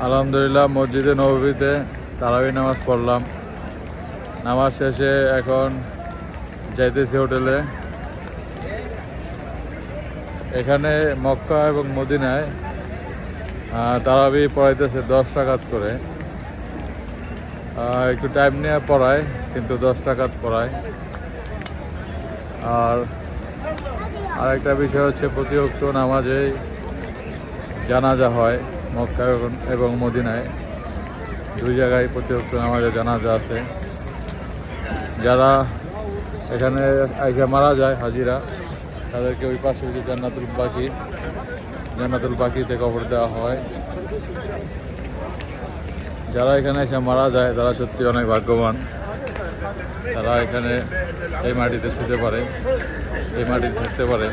আলহামদুলিল্লাহ মসজিদে নববীতে তারাবি নামাজ পড়লাম। নামাজ শেষে এখন যাইতেছি হোটেলে। এখানে মক্কা এবং মদিনায় তারাবি পড়াইতেছে 10 রাকাত করে। একটু টাইম নিয়ে পড়ায়, কিন্তু 10 রাকাত পড়ায়। আর আরেকটা বিষয় হচ্ছে প্রতি ওয়াক্ত নামাজেই জানাজা হয় মক্কা এবং মদিনায়, দুই জায়গায় প্রতি ওয়াক্ত নামাজে জানাজা আছে। যারা এখানে আইসা মারা যায় হাজিরা, তাদেরকে ওই পাশে যে জান্নাতুল বাকিতে কবর দেওয়া হয়। যারা এখানে এসে মারা যায় তারা সত্যি অনেক ভাগ্যবান। তারা এখানে এই মাটিতে শুতে পারে, এই মাটিতে থাকতে পারে।